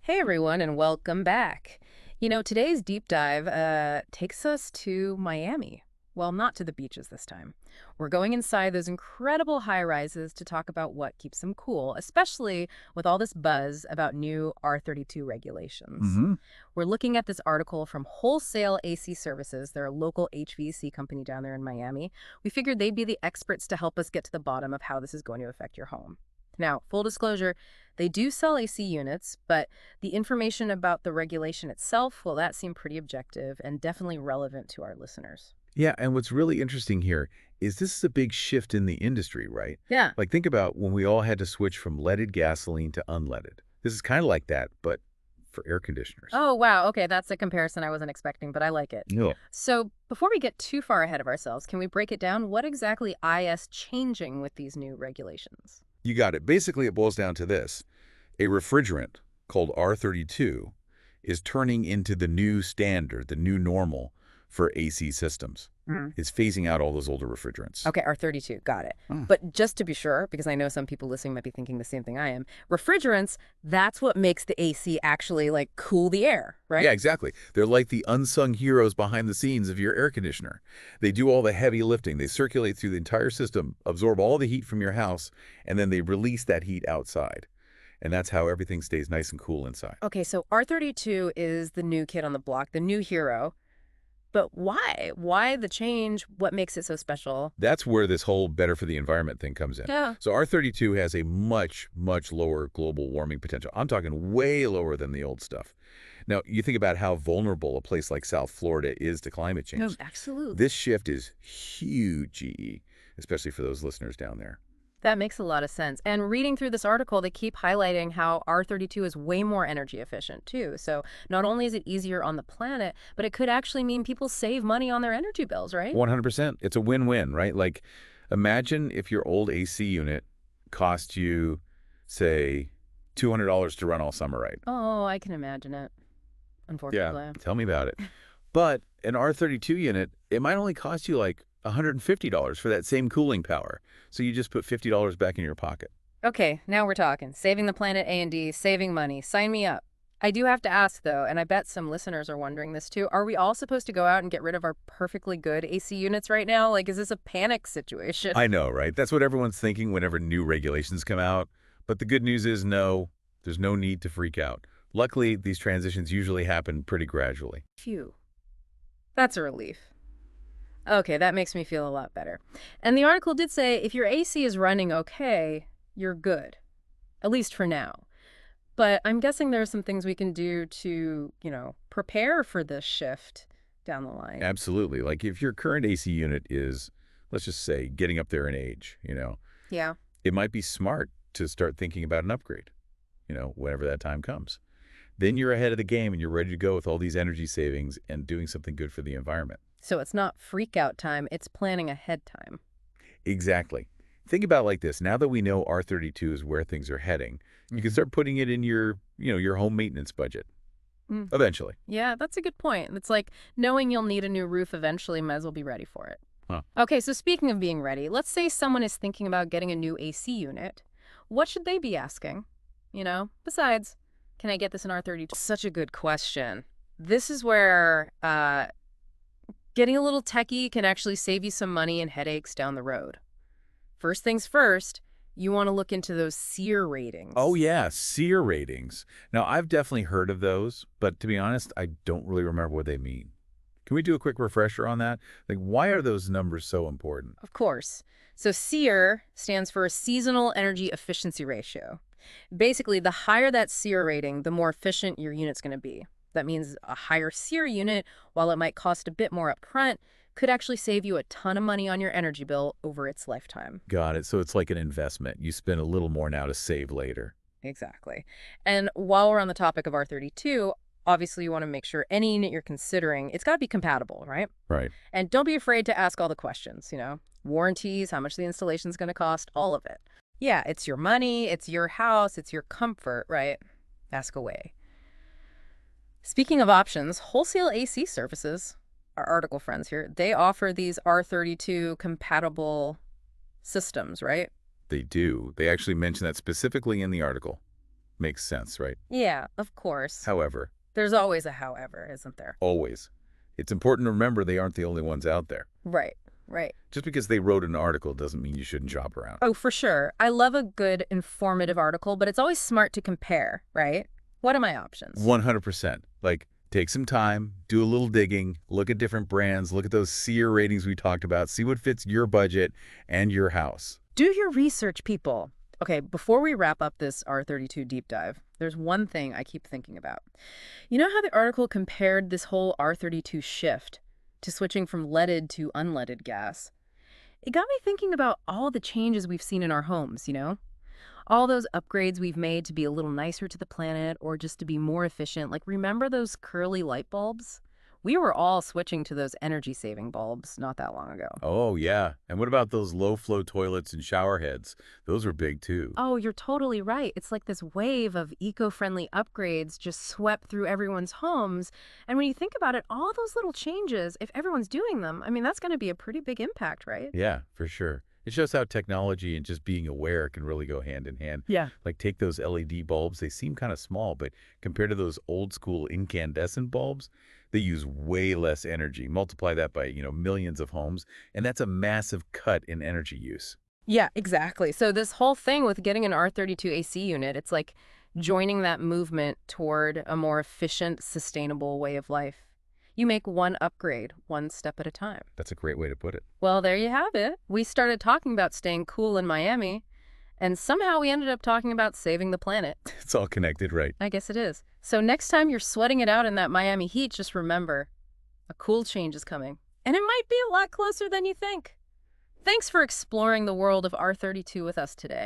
Hey everyone, and welcome back. Today's deep dive takes us to Miami. Well, not to the beaches this time. We're going inside those incredible high rises to talk about what keeps them cool, especially with all this buzz about new R-32 regulations. hmm We're looking at this article from Wholesale AC Services. They're a local HVAC company down there in Miami. We figured they'd be the experts to help us get to the bottom of how this is going to affect your home. Now, full disclosure, they do sell AC units, but the information about the regulation itself, well, that seemed pretty objective and definitely relevant to our listeners. Yeah, and what's really interesting here is this is a big shift in the industry, right? Yeah. Like think about when we all had to switch from leaded gasoline to unleaded. This is kind of like that, but for air conditioners. Oh, wow. Okay, that's a comparison I wasn't expecting, but I like it. Yeah. So, before we get too far ahead of ourselves, can we break it down? What exactly is changing with these new regulations? You got it. Basically, it boils down to this. A refrigerant called R-32 is turning into the new standard, the new normal for AC systems. It's phasing out all those older refrigerants. Okay, R-32, got it. Oh. But just to be sure, because I know some people listening might be thinking the same thing I am, refrigerants, that's what makes the AC actually, like, cool the air, right? Yeah, exactly. They're like the unsung heroes behind the scenes of your air conditioner. They do all the heavy lifting. They circulate through the entire system, absorb all the heat from your house, and then they release that heat outside. And that's how everything stays nice and cool inside. Okay, so R-32 is the new kid on the block, the new hero. But why? Why the change? What makes it so special? That's where this whole better for the environment thing comes in. Yeah. So R-32 has a much, much lower global warming potential. I'm talking way lower than the old stuff. Now, you think about how vulnerable a place like South Florida is to climate No, change. absolutely. This shift is huge, GE, especially for those listeners down there. That makes a lot of sense. And reading through this article, they keep highlighting how R-32 is way more energy efficient, too. So not only is it easier on the planet, but it could actually mean people save money on their energy bills, right? 100%. It's a win-win, right? Like, imagine if your old AC unit cost you, say, $200 to run all summer, right? Oh, I can imagine it, Yeah, unfortunately. tell me about it. But an R-32 unit, it might only cost you like $150 for that same cooling power. So you just put $50 back in your pocket. Okay, now we're talking. Saving the planet A&D, saving money. Sign me up. I do have to ask, though, and I bet some listeners are wondering this too. Are we all supposed to go out and get rid of our perfectly good AC units right now? Like, is this a panic situation? I know, right? That's what everyone's thinking whenever new regulations come out. But the good news is no, there's no need to freak out. Luckily, these transitions usually happen pretty gradually. Phew. That's a relief. Okay, that makes me feel a lot better. And the article did say if your AC is running okay, you're good, at least for now. But I'm guessing there are some things we can do to, prepare for this shift down the line. Absolutely. Like if your current AC unit is, let's just say, getting up there in age, Yeah. it might be smart to start thinking about an upgrade, whenever that time comes. Then you're ahead of the game and you're ready to go with all these energy savings and doing something good for the environment. So it's not freak out time, it's planning ahead time. Exactly. Think about it like this. Now that we know R-32 is where things are heading, you can start putting it in your home maintenance budget Mm. eventually. Yeah, that's a good point. It's like knowing you'll need a new roof eventually, might as well be ready for it. Huh. Okay, so speaking of being ready, let's say someone is thinking about getting a new AC unit. What should they be asking? Besides, can I get this in R-32? Such a good question. This is where getting a little techie can actually save you some money and headaches down the road. First things first, you want to look into those SEER ratings. Oh, yeah, SEER ratings. Now, I've definitely heard of those, but to be honest, I don't really remember what they mean. Can we do a quick refresher on that? Like, why are those numbers so important? Of course. So SEER stands for Seasonal Energy Efficiency Ratio. Basically, the higher that SEER rating, the more efficient your unit's going to be. That means a higher SEER unit, while it might cost a bit more upfront, could actually save you a ton of money on your energy bill over its lifetime. Got it. So it's like an investment. You spend a little more now to save later. Exactly. And while we're on the topic of R-32, obviously you want to make sure any unit you're considering, it's got to be compatible, right? Right. And don't be afraid to ask all the questions, warranties, how much the installation's going to cost, all of it. Yeah, it's your money, it's your house, it's your comfort, right? Ask away. Speaking of options, Wholesale AC Services, our article friends here, they offer these R-32 compatible systems, right? They do. They actually mention that specifically in the article. Makes sense, right? Yeah, of course. However, There's always a however, isn't there? always, it's important to remember they aren't the only ones out there. Right, right. Just because they wrote an article doesn't mean you shouldn't shop around. Oh, for sure. I love a good informative article, but it's always smart to compare, right? What are my options? 100%. Like, take some time, do a little digging, look at different brands, look at those SEER ratings we talked about, see what fits your budget and your house. Do your research, people. Okay, before we wrap up this R-32 deep dive, there's one thing I keep thinking about. You know how the article compared this whole R-32 shift to switching from leaded to unleaded gas? It got me thinking about all the changes we've seen in our homes, you know? All those upgrades we've made to be a little nicer to the planet or just to be more efficient. Like, remember those curly light bulbs? We were all switching to those energy-saving bulbs not that long ago. Oh, yeah. And what about those low-flow toilets and shower heads? Those were big, too. Oh, you're totally right. It's like this wave of eco-friendly upgrades just swept through everyone's homes. And when you think about it, all those little changes, if everyone's doing them, I mean, that's going to be a pretty big impact, right? Yeah, for sure. It shows how technology and just being aware can really go hand in hand. Yeah. Like, take those LED bulbs. They seem kind of small, but compared to those old-school incandescent bulbs, they use way less energy. Multiply that by, millions of homes, and that's a massive cut in energy use. Yeah, exactly. So this whole thing with getting an R-32 AC unit, it's like joining that movement toward a more efficient, sustainable way of life. You make one upgrade, one step at a time. That's a great way to put it. Well, there you have it. We started talking about staying cool in Miami, and somehow we ended up talking about saving the planet. It's all connected, right? I guess it is. So next time you're sweating it out in that Miami heat, just remember, a cool change is coming. And it might be a lot closer than you think. Thanks for exploring the world of R-32 with us today.